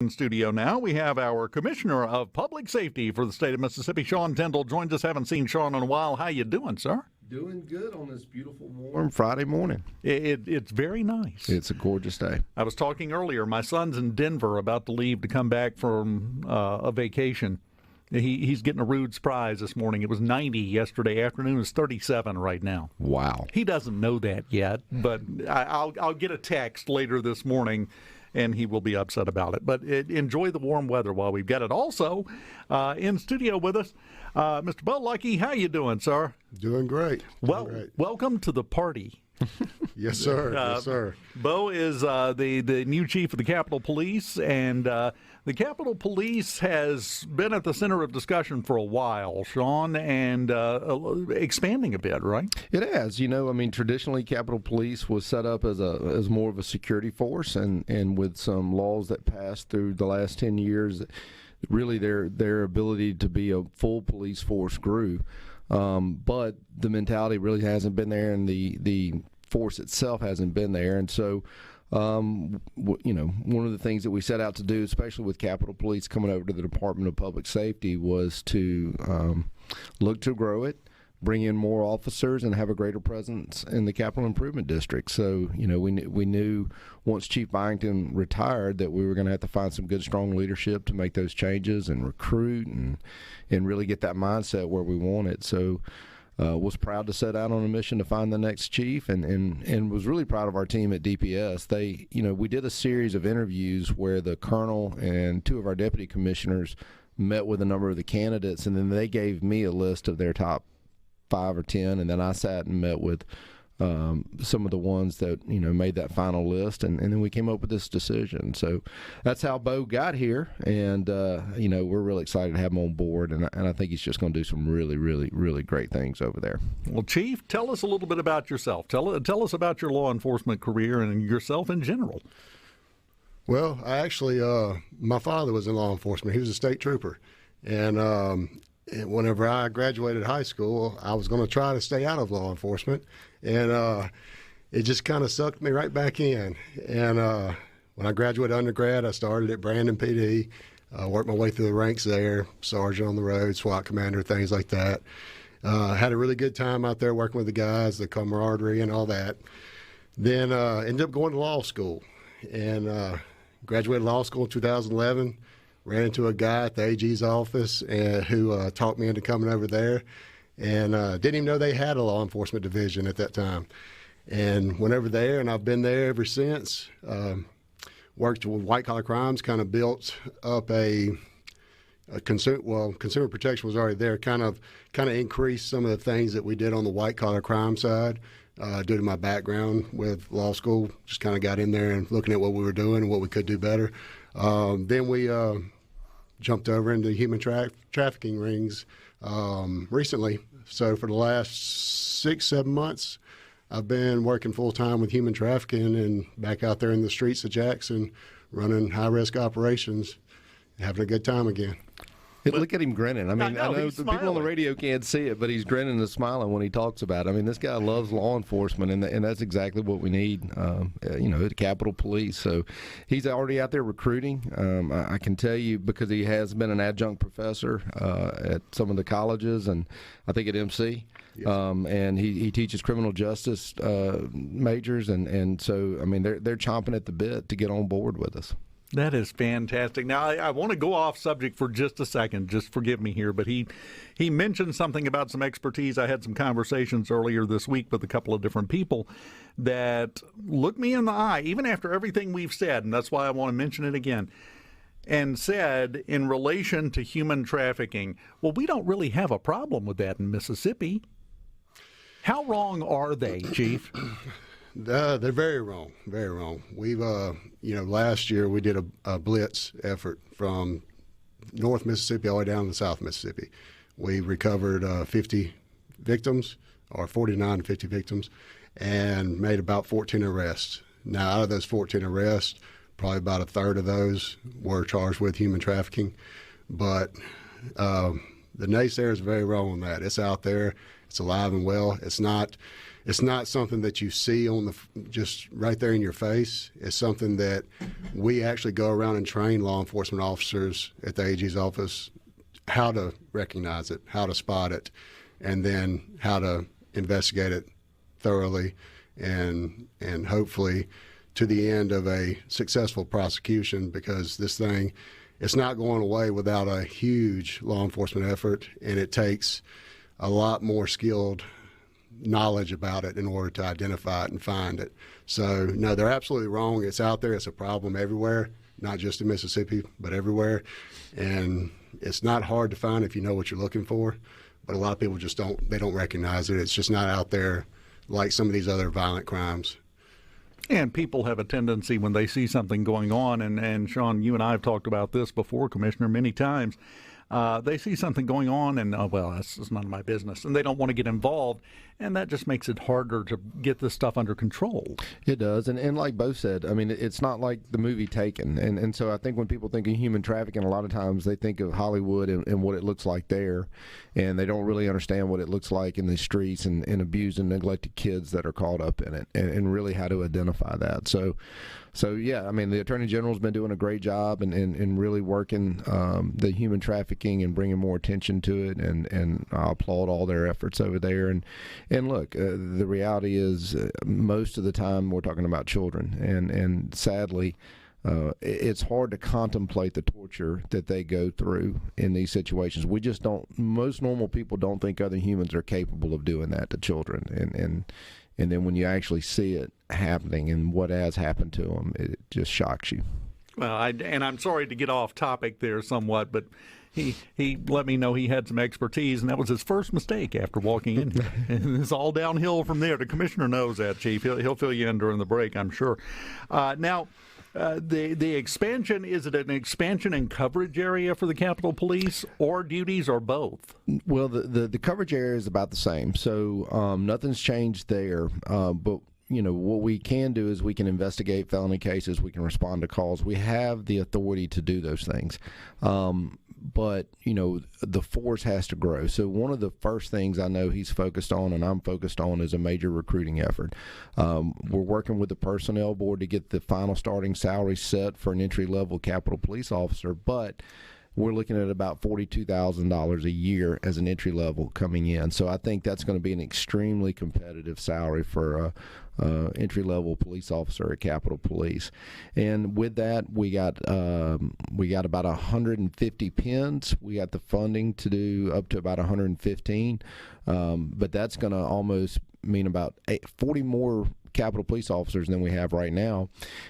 In studio now, we have our Commissioner of Public Safety for the state of Mississippi, Sean Tindell, joins us. Haven't seen Sean in a while. How you doing, sir? Doing good on this beautiful warm Friday morning. It's very nice. It's a gorgeous day. I was talking earlier. My son's in Denver, about to leave to come back from a vacation. He's getting a rude surprise this morning. It was 90 yesterday afternoon. It's 37 right now. Wow. He doesn't know that yet, but I'll get a text later this morning, and he will be upset about it. But enjoy the warm weather while we've got it. Also, in studio with us, Mr. Bo Luckey. How you doing, sir? Doing great. Welcome to the party. Yes, sir. Yes, sir. Bo is the new chief of the Capitol Police, and the Capitol Police has been at the center of discussion for a while, Sean, and expanding a bit, right? It has. You know, I mean, traditionally, Capitol Police was set up as more of a security force, and with some laws that passed through the last 10 years, really their ability to be a full police force grew. But the mentality really hasn't been there, and the force itself hasn't been there. And so, you know, one of the things that we set out to do, especially with Capitol Police coming over to the Department of Public Safety, was to look to grow it, bring in more officers, and have a greater presence in the Capital Improvement District. So, you know, we knew once Chief Byington retired that we were going to have to find some good, strong leadership to make those changes and recruit and really get that mindset where we want it. So, was proud to set out on a mission to find the next chief, and was really proud of our team at DPS. They, you know, we did a series of interviews where the colonel and two of our deputy commissioners met with a number of the candidates, and then they gave me a list of their top 5 or 10, and then I sat and met with some of the ones that, you know, made that final list, and then we came up with this decision. So that's how Bo got here, and you know, we're really excited to have him on board, and I think he's just going to do some really, really, really great things over there. Well, Chief, tell us a little bit about yourself. Tell us about your law enforcement career and yourself in general. Well, I actually, my father was in law enforcement. He was a state trooper, and whenever I graduated high school, I was going to try to stay out of law enforcement, and it just kind of sucked me right back in. And when I graduated undergrad, I started at Brandon PD, worked my way through the ranks there, sergeant on the road, SWAT commander, things like that. Had a really good time out there working with the guys, the camaraderie and all that. Then ended up going to law school, and graduated law school in 2011. Ran into a guy at the AG's office who talked me into coming over there, and didn't even know they had a law enforcement division at that time. And went over there, and I've been there ever since. Worked with white-collar crimes, kind of built up consumer protection was already there, kind of increased some of the things that we did on the white-collar crime side. Due to my background with law school, just kind of got in there and looking at what we were doing and what we could do better. Then we jumped over into human trafficking rings recently. So for the last 6-7 months, I've been working full-time with human trafficking and back out there in the streets of Jackson, running high-risk operations, having a good time again. Look at him grinning. I mean, I know the smiling. people on the radio can't see it, but he's grinning and smiling when he talks about it. I mean, this guy loves law enforcement, and that's exactly what we need, you know, at Capitol Police. So he's already out there recruiting. I can tell you, because he has been an adjunct professor at some of the colleges, and I think at MC. Yes. And he teaches criminal justice majors, and so, I mean, they're chomping at the bit to get on board with us. That is fantastic. Now, I want to go off subject for just a second. Just forgive me here, but he mentioned something about some expertise. I had some conversations earlier this week with a couple of different people that looked me in the eye, even after everything we've said, and that's why I want to mention it again, and said in relation to human trafficking, well, we don't really have a problem with that in Mississippi. How wrong are they, Chief? They're very wrong, very wrong. We've, you know, last year we did a blitz effort from North Mississippi all the way down to South Mississippi. We recovered 50 victims, or 49 to 50 victims, and made about 14 arrests. Now, out of those 14 arrests, probably about a third of those were charged with human trafficking. But the naysayers are very wrong on that. It's out there. It's alive and well. It's not it's not something that you see on just right there in your face. It's something that we actually go around and train law enforcement officers at the AG's office how to recognize it, how to spot it, and then how to investigate it thoroughly and hopefully to the end of a successful prosecution, because this thing, it's not going away without a huge law enforcement effort, and it takes a lot more skilled knowledge about it in order to identify it and find it. So, no, they're absolutely wrong. It's out there. It's a problem everywhere, not just in Mississippi, but everywhere. And it's not hard to find if you know what you're looking for, but a lot of people just don't recognize it. It's just not out there like some of these other violent crimes. And people have a tendency when they see something going on, and Sean, you and I have talked about this before, Commissioner, many times. They see something going on and, well, that's none of my business, and they don't want to get involved, and that just makes it harder to get this stuff under control. It does, and like Bo said, I mean, it's not like the movie Taken, and so I think when people think of human trafficking, a lot of times they think of Hollywood and what it looks like there, and they don't really understand what it looks like in the streets and abused and neglected kids that are caught up in it, and really how to identify that. So yeah, I mean, the Attorney General's been doing a great job and really working the human trafficking and bringing more attention to it, and I applaud all their efforts over there. And look, the reality is most of the time we're talking about children, and sadly, it's hard to contemplate the torture that they go through in these situations. We just don't. Most normal people don't think other humans are capable of doing that to children, and then when you actually see it happening and what has happened to them, it just shocks you. Well, I'm sorry to get off topic there somewhat, but he let me know he had some expertise, and that was his first mistake after walking in here. And it's all downhill from there. The commissioner knows that, Chief. He'll fill you in during the break, I'm sure. Now, the expansion, is it an expansion in coverage area for the Capitol Police, or duties, or both? Well, the coverage area is about the same, so nothing's changed there. But you know, what we can do is we can investigate felony cases, we can respond to calls. We have the authority to do those things. But, you know, the force has to grow. So one of the first things I know he's focused on, and I'm focused on, is a major recruiting effort. We're working with the personnel board to get the final starting salary set for an entry-level Capitol Police officer, but we're looking at about $42,000 a year as an entry level coming in. So I think that's going to be an extremely competitive salary for entry level police officer at Capitol Police. And with that, we got about 150 pins. We got the funding to do up to about 115, but that's going to almost mean about 40 more Capitol Police officers than we have right now.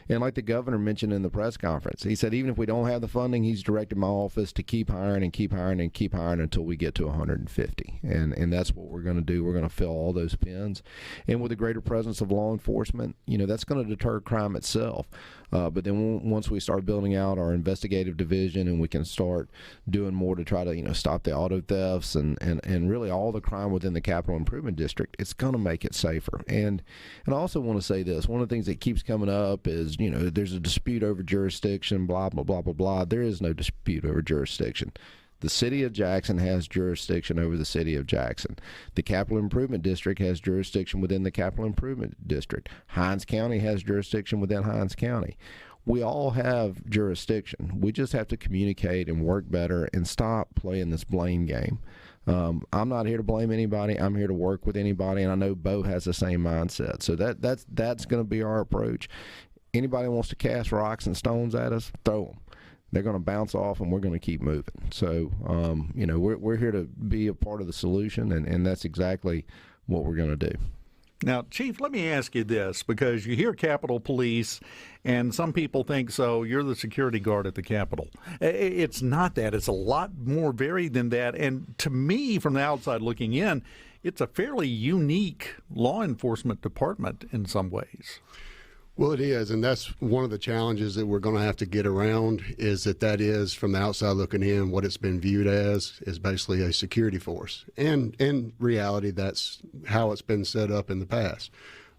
And like the governor mentioned in the press conference, he said even if we don't have the funding, he's directed my office to keep hiring and keep hiring and keep hiring until we get to 150. And that's what we're going to do. We're going to fill all those pins. And with a greater presence of law enforcement, you know, that's going to deter crime itself. But then once we start building out our investigative division and we can start doing more to try to, you know, stop the auto thefts and really all the crime within the Capital Improvement District, it's going to make it safer. And I also want to say this. One of the things that keeps coming up is, you know, there's a dispute over jurisdiction, blah, blah, blah, blah, blah. There is no dispute over jurisdiction. The city of Jackson has jurisdiction over the city of Jackson. The Capital Improvement District has jurisdiction within the Capital Improvement District. Hinds County has jurisdiction within Hinds County. We all have jurisdiction. We just have to communicate and work better and stop playing this blame game. I'm not here to blame anybody. I'm here to work with anybody, and I know Bo has the same mindset. So that's going to be our approach. Anybody wants to cast rocks and stones at us, throw them. They're going to bounce off, and we're going to keep moving. So, you know, we're here to be a part of the solution, and that's exactly what we're going to do. Now, Chief, let me ask you this, because you hear Capitol Police, and some people think, so you're the security guard at the Capitol. It's not that. It's a lot more varied than that. And to me, from the outside looking in, it's a fairly unique law enforcement department in some ways. Well, it is, and that's one of the challenges that we're going to have to get around, is that is, from the outside looking in, what it's been viewed as is basically a security force. And in reality, that's how it's been set up in the past.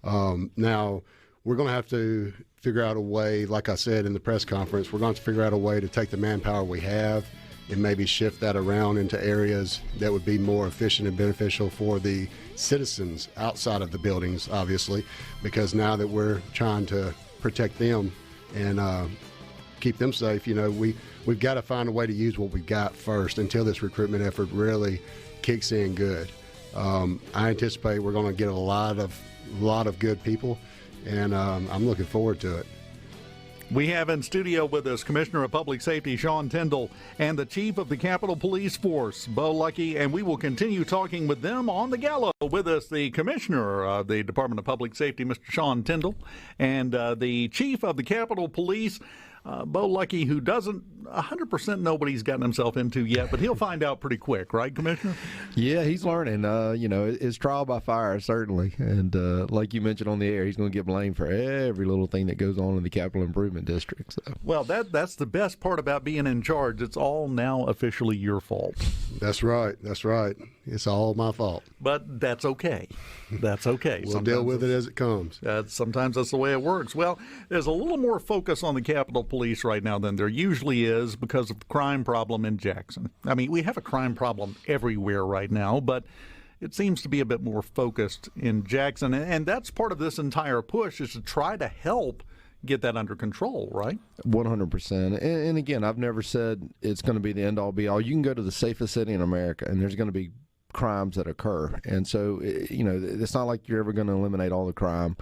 Now, we're going to have to figure out a way, like I said in the press conference, we're going to have to figure out a way to take the manpower we have and maybe shift that around into areas that would be more efficient and beneficial for the citizens outside of the buildings, obviously, because now that we're trying to protect them and keep them safe, we've got to find a way to use what we got first until this recruitment effort really kicks in good. I anticipate we're going to get a lot of good people, and I'm looking forward to it. We have in studio with us Commissioner of Public Safety Sean Tindell and the Chief of the Capitol Police Force, Bo Luckey, and we will continue talking with them on the Gallo. With us, the Commissioner of the Department of Public Safety, Mr. Sean Tindell, and the Chief of the Capitol Police, Bo Luckey, who doesn't 100% know what he's gotten himself into yet, but he'll find out pretty quick, right, Commissioner? Yeah, he's learning. It's trial by fire, certainly. And like you mentioned on the air, he's going to get blamed for every little thing that goes on in the Capital Improvement District. So. Well, that's the best part about being in charge. It's all now officially your fault. That's right. It's all my fault. But that's okay. That's okay. We'll deal with it as it comes. Sometimes that's the way it works. Well, there's a little more focus on the Capitol Police right now than there usually is because of the crime problem in Jackson. I mean, we have a crime problem everywhere right now, but it seems to be a bit more focused in Jackson. And that's part of this entire push, is to try to help get that under control, right? 100%. And again, I've never said it's going to be the end-all, be-all. You can go to the safest city in America, and there's going to be crimes that occur. And so, it's not like you're ever going to eliminate all the crime.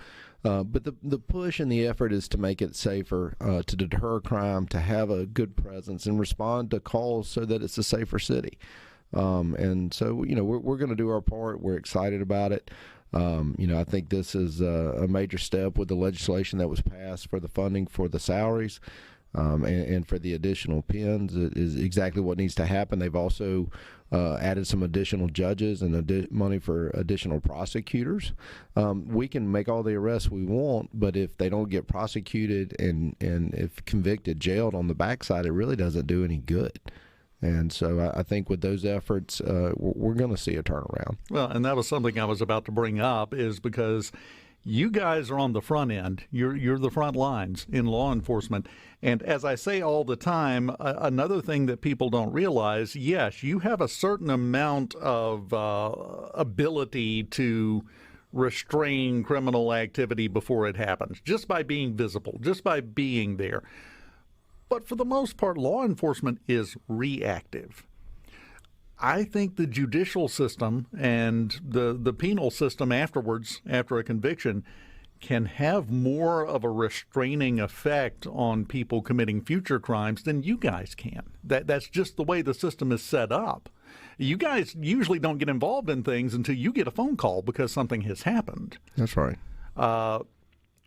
But the push and the effort is to make it safer, to deter crime, to have a good presence, and respond to calls so that it's a safer city. And so, we're going to do our part. We're excited about it. I think this is a major step with the legislation that was passed for the funding for the salaries and for the additional pins. It is exactly what needs to happen. They've also added some additional judges and money for additional prosecutors. We can make all the arrests we want, but if they don't get prosecuted and if convicted, jailed on the backside, it really doesn't do any good. And so I think with those efforts, we're going to see a turnaround. Well, and that was something I was about to bring up, is because you guys are on the front end. You're the front lines in law enforcement. And as I say all the time, another thing that people don't realize, yes, you have a certain amount of ability to restrain criminal activity before it happens, just by being visible, just by being there. But for the most part, law enforcement is reactive. I think the judicial system and the penal system afterwards, after a conviction, can have more of a restraining effect on people committing future crimes than you guys can. That's just the way the system is set up. You guys usually don't get involved in things until you get a phone call because something has happened. That's right.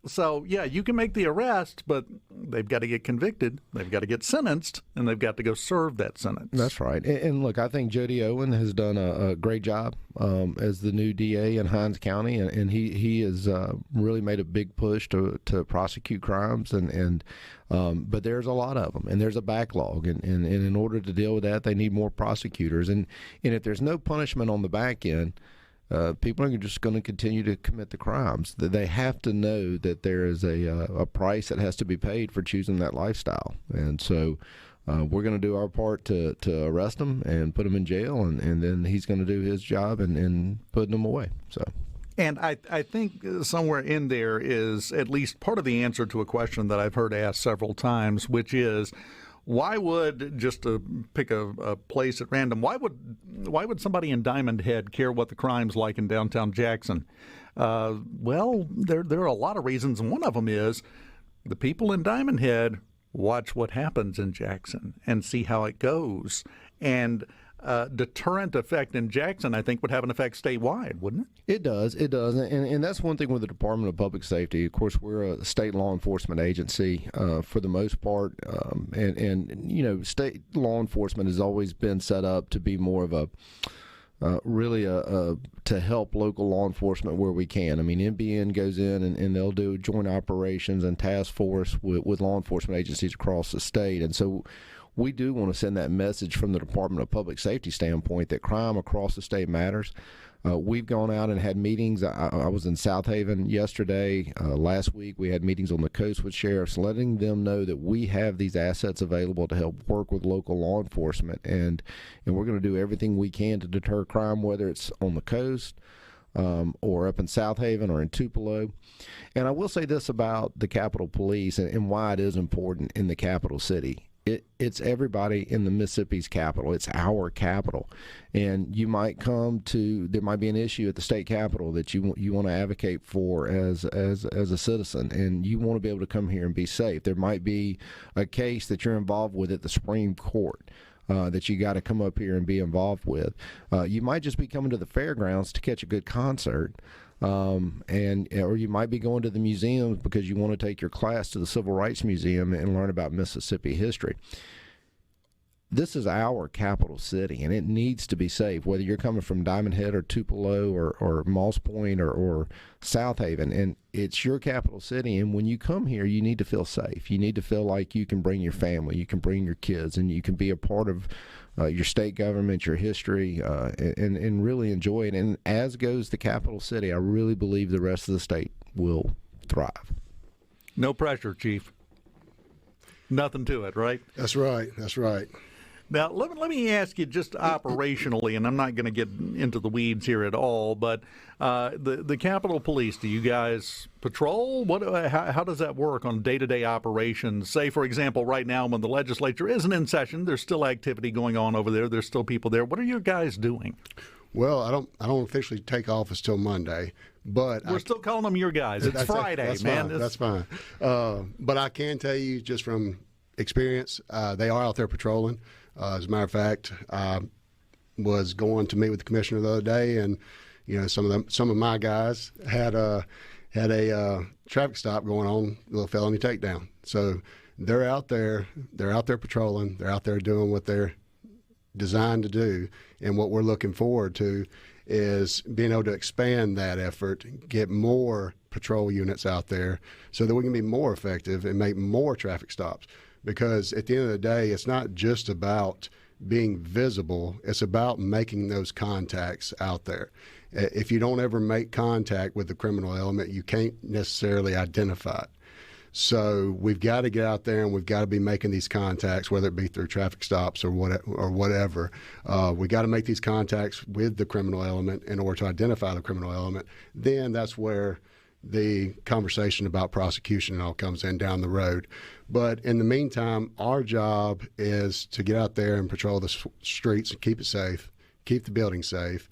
So, yeah, you can make the arrest, but they've got to get convicted, they've got to get sentenced, and they've got to go serve that sentence. That's right. And look, I think Jody Owen has done a great job as the new DA in Hinds County, and he has really made a big push to prosecute crimes, but there's a lot of them, and there's a backlog, and in order to deal with that, they need more prosecutors. And if there's no punishment on the back end, people are just going to continue to commit the crimes. They have to know that there is a price that has to be paid for choosing that lifestyle. And so we're going to do our part to arrest him and put him in jail, and then he's going to do his job and putting them away. So. And I think somewhere in there is at least part of the answer to a question that I've heard asked several times, which is, why would, just to pick a place at random, why would somebody in Diamond Head care what the crime's like in downtown Jackson? Well, there are a lot of reasons, and one of them is the people in Diamond Head watch what happens in Jackson and see how it goes. And deterrent effect in Jackson, I think, would have an effect statewide, wouldn't it? It does. And that's one thing with the Department of Public Safety. Of course, we're a state law enforcement agency for the most part. And state law enforcement has always been set up to be more of a to help local law enforcement where we can. I mean, NBN goes in and they'll do joint operations and task force with law enforcement agencies across the state. And so we do want to send that message from the Department of Public Safety standpoint that crime across the state matters. We've gone out and had meetings. I was in South Haven yesterday. Last week we had meetings on the coast with sheriffs, letting them know that we have these assets available to help work with local law enforcement, and we're going to do everything we can to deter crime, whether it's on the coast or up in South Haven or in Tupelo. And I will say this about the Capitol Police and why it is important in the capital city. It's everybody in the Mississippi's capital. It's our capital. And you might there might be an issue at the state capitol that you want to advocate for as a citizen, and you want to be able to come here and be safe. There might be a case that you're involved with at the Supreme Court that you got to come up here and be involved with. You might just be coming to the fairgrounds to catch a good concert. Or you might be going to the museums because you want to take your class to the Civil Rights Museum and learn about Mississippi history. This is our capital city, and it needs to be safe, whether you're coming from Diamond Head or Tupelo or Moss Point or South Haven. And it's your capital city, and when you come here, you need to feel safe. You need to feel like you can bring your family, you can bring your kids, and you can be a part of your state government, your history, and really enjoy it. And as goes the capital city, I really believe the rest of the state will thrive. No pressure, Chief. Nothing to it, right? That's right. That's right. Now, let me ask you just operationally, and I'm not going to get into the weeds here at all, but the Capitol Police, do you guys patrol? How does that work on day-to-day operations? Say, for example, right now when the legislature isn't in session, there's still activity going on over there. There's still people there. What are you guys doing? Well, I don't officially take office till Monday, but we're still calling them your guys. It's Friday, that's man. Fine, that's fine. But I can tell you just from experience, they are out there patrolling. As a matter of fact, I was going to meet with the commissioner the other day, and some of my guys had a traffic stop going on, a little felony takedown. So they're out there patrolling, they're out there doing what they're designed to do, and what we're looking forward to is being able to expand that effort, get more patrol units out there, so that we can be more effective and make more traffic stops. Because at the end of the day, it's not just about being visible, it's about making those contacts out there. If you don't ever make contact with the criminal element, you can't necessarily identify it. So we've got to get out there and we've got to be making these contacts, whether it be through traffic stops or whatever. We got to make these contacts with the criminal element in order to identify the criminal element. Then that's where the conversation about prosecution and all comes in down the road. But in the meantime, our job is to get out there and patrol the streets and keep it safe, keep the building safe.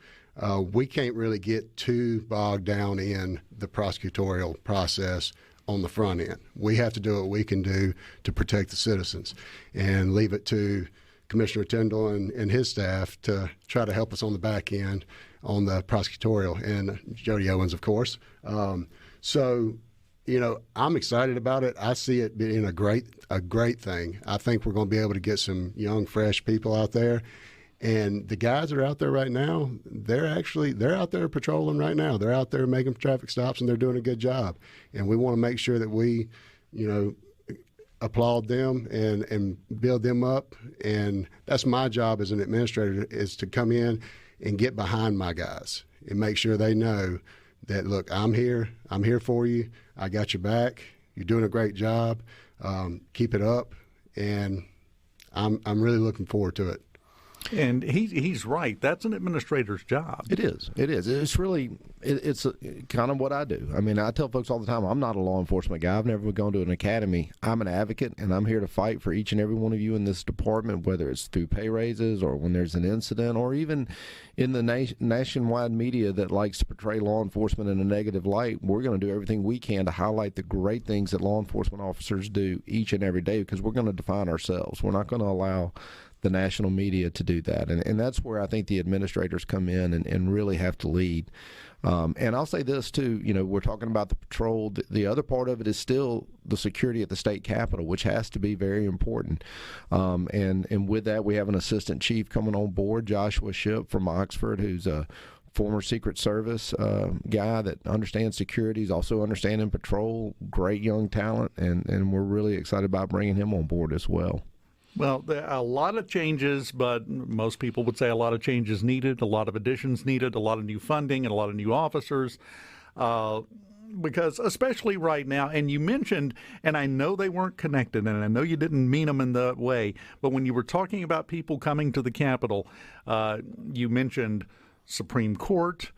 We can't really get too bogged down in the prosecutorial process on the front end. We have to do what we can do to protect the citizens and leave it to Commissioner Tindell and his staff to try to help us on the back end on the prosecutorial, and Jody Owens, of course. So, I'm excited about it. I see it being a great thing. I think we're going to be able to get some young, fresh people out there. And the guys that are out there right now, they're out there patrolling right now. They're out there making traffic stops, and they're doing a good job. And we want to make sure that we, applaud them and build them up. And that's my job as an administrator, is to come in and get behind my guys and make sure they know that, look, I'm here for you. I got your back. You're doing a great job. Keep it up. And I'm really looking forward to it. And he's right. That's an administrator's job. It is. It's really, it's kind of what I do. I mean, I tell folks all the time, I'm not a law enforcement guy. I've never gone to an academy. I'm an advocate, and I'm here to fight for each and every one of you in this department, whether it's through pay raises or when there's an incident, or even in the nationwide media that likes to portray law enforcement in a negative light. We're going to do everything we can to highlight the great things that law enforcement officers do each and every day, because we're going to define ourselves. We're not going to allow the national media to do that. And that's where I think the administrators come in and really have to lead. And I'll say this, too. We're talking about the patrol. The other part of it is still the security at the state capitol, which has to be very important. And with that, we have an assistant chief coming on board, Joshua Shipp from Oxford, who's a former Secret Service guy that understands security. He's also understanding patrol, great young talent, and we're really excited about bringing him on board as well. Well, there are a lot of changes, but most people would say a lot of changes needed, a lot of additions needed, a lot of new funding, and a lot of new officers. Because especially right now, and you mentioned, and I know they weren't connected, and I know you didn't mean them in that way, but when you were talking about people coming to the Capitol, you mentioned Supreme Court,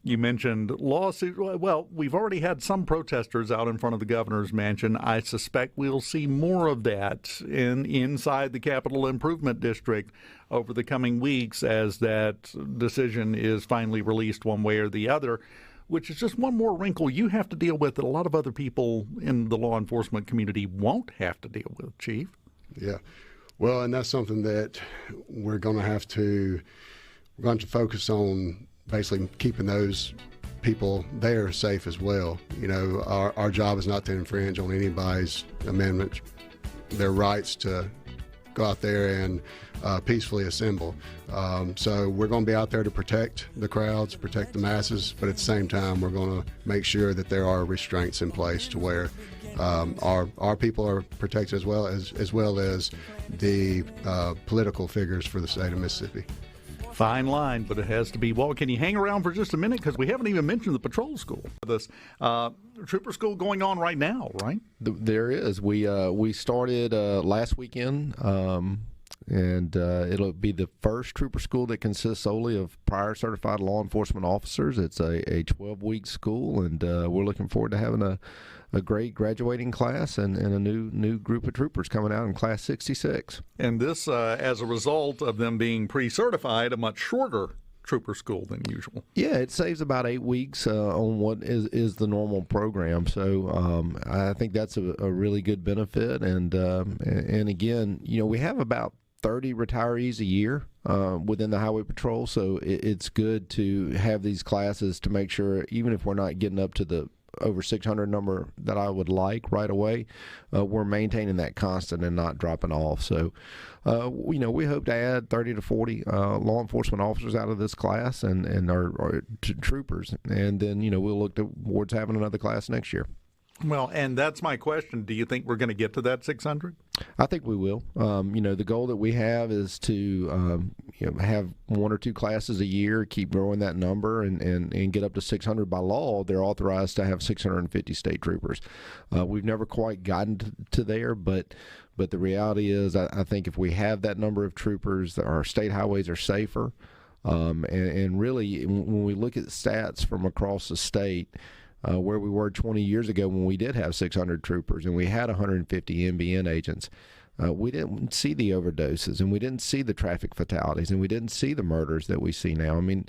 you mentioned lawsuit. Well, we've already had some protesters out in front of the governor's mansion. I suspect we'll see more of that inside the Capital Improvement District over the coming weeks as that decision is finally released one way or the other, which is just one more wrinkle you have to deal with that a lot of other people in the law enforcement community won't have to deal with, Chief. Yeah. Well, and that's something that we're going to focus on, basically keeping those people there safe as well. You know, our job is not to infringe on anybody's amendment, their rights to go out there and peacefully assemble. So we're going to be out there to protect the crowds, protect the masses, but at the same time, we're going to make sure that there are restraints in place to where our people are protected as well as the political figures for the state of Mississippi. Fine line, but it has to be. Well, can you hang around for just a minute? Because we haven't even mentioned the patrol school. This trooper school going on right now, right? There is. We started last weekend, and it'll be the first trooper school that consists solely of prior certified law enforcement officers. It's a 12-week school, and we're looking forward to having a great graduating class and a new group of troopers coming out in Class 66. And this, as a result of them being pre-certified, a much shorter trooper school than usual. Yeah, it saves about 8 weeks on what is the normal program. So I think that's a really good benefit. And again, you know, we have about 30 retirees a year within the Highway Patrol. So it's good to have these classes to make sure, even if we're not getting up to the over 600 number that I would like right away, we're maintaining that constant and not dropping off. So, you know, we hope to add 30 to 40 law enforcement officers out of this class and our troopers. And then, you know, we'll look towards having another class next year. Well, and that's my question. Do you think we're going to get to that 600? I think we will. You know, the goal that we have is to you know, have 1 or 2 classes a year, keep growing that number, and get up to 600 by law. They're authorized to have 650 state troopers. We've never quite gotten to there, but the reality is I think if we have that number of troopers, our state highways are safer. And really, when we look at stats from across the state, where we were 20 years ago when we did have 600 troopers and we had 150 MBN agents, we didn't see the overdoses and we didn't see the traffic fatalities and we didn't see the murders that we see now. I mean,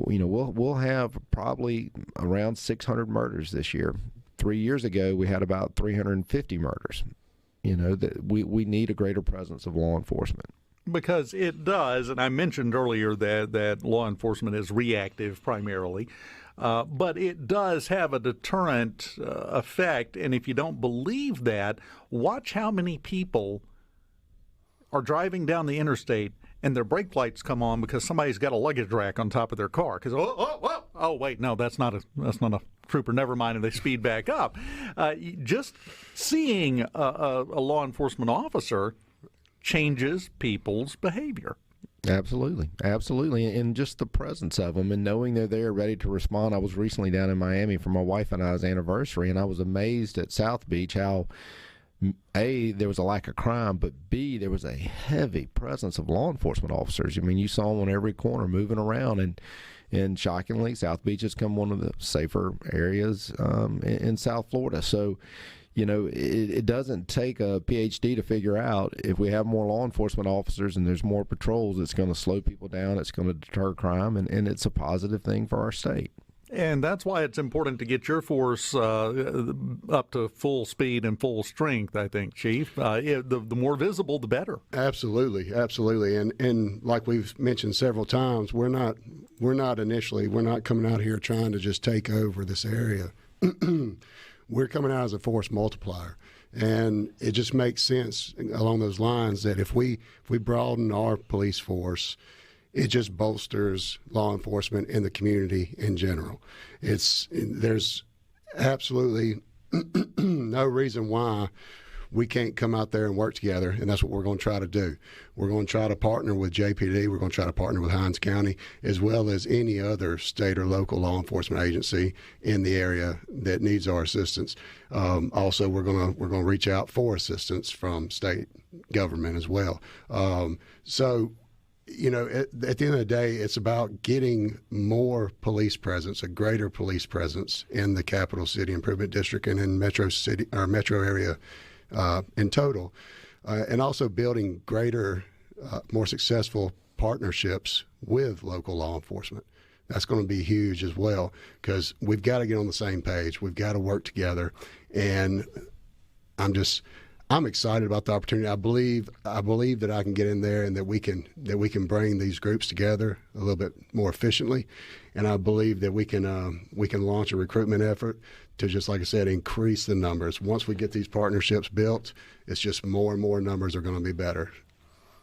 you know, we'll have probably around 600 murders this year. 3 years ago, we had about 350 murders. You know, that we need a greater presence of law enforcement. Because it does, and I mentioned earlier that law enforcement is reactive primarily. But it does have a deterrent effect, and if you don't believe that, watch how many people are driving down the interstate and their brake lights come on because somebody's got a luggage rack on top of their car. Because oh wait, no, that's not a trooper. Never mind, and they speed back up. Just seeing a law enforcement officer changes people's behavior. Absolutely. And just the presence of them and knowing they're there ready to respond. I was recently down in Miami for my wife and I's anniversary, and I was amazed at South Beach how, A, there was a lack of crime, but B, there was a heavy presence of law enforcement officers. I mean, you saw them on every corner moving around, and shockingly, South Beach has become one of the safer areas in South Florida. So, you know, it doesn't take a PhD to figure out if we have more law enforcement officers and there's more patrols, it's going to slow people down, it's going to deter crime, and it's a positive thing for our state. And that's why it's important to get your force up to full speed and full strength, I think, Chief. The more visible, the better. Absolutely. And like we've mentioned several times, we're not coming out here trying to just take over this area. We're coming out as a force multiplier, and it just makes sense along those lines that if we broaden our police force, it just bolsters law enforcement in the community in general. There's absolutely no reason why we can't come out there and work together, and that's what we're going to try to do. We're going to try to partner with JPD. We're going to try to partner with Hinds County, as well as any other state or local law enforcement agency in the area that needs our assistance. Also, we're going to reach out for assistance from state government as well. So, you know, at the end of the day, it's about getting more police presence, a greater police presence in the capital city improvement district and in metro city or metro area in total, and also building greater, more successful partnerships with local law enforcement. That's going to be huge as well, because we've got to get on the same page. We've got to work together, and I'm excited about the opportunity. I believe that I can get in there and that we can bring these groups together a little bit more efficiently, and I believe that we can launch a recruitment effort to, just like I said, increase the numbers. Once we get these partnerships built, it's just more and more numbers are going to be better.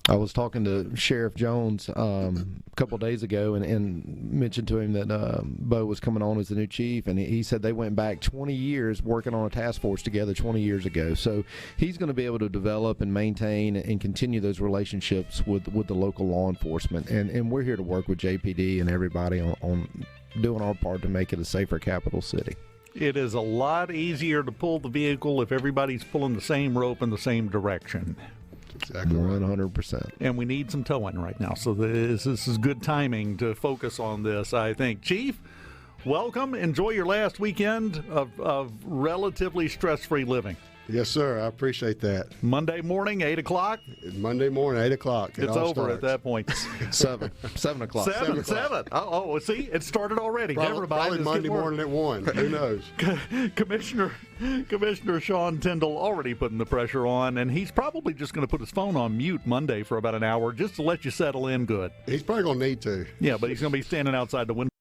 I was talking to Sheriff Jones a couple of days ago and mentioned to him that Bo was coming on as the new chief, and he said they went back 20 years working on a task force together 20 years ago. So he's going to be able to develop and maintain and continue those relationships with the local law enforcement. And we're here to work with JPD and everybody on doing our part to make it a safer capital city. It is a lot easier to pull the vehicle if everybody's pulling the same rope in the same direction. Exactly. 100%. And we need some towing right now, so this is good timing to focus on this, I think. Chief, welcome. Enjoy your last weekend of relatively stress-free living. Yes, sir. I appreciate that. Monday morning, 8 o'clock? Monday morning, 8 o'clock. It's over at that point. 7 o'clock. 7. Oh, see, it started already. Probably Monday morning at 1. Who knows? Commissioner Sean Tindell already putting the pressure on, and he's probably just going to put his phone on mute Monday for about an hour just to let you settle in good. He's probably going to need to. Yeah, but he's going to be standing outside the window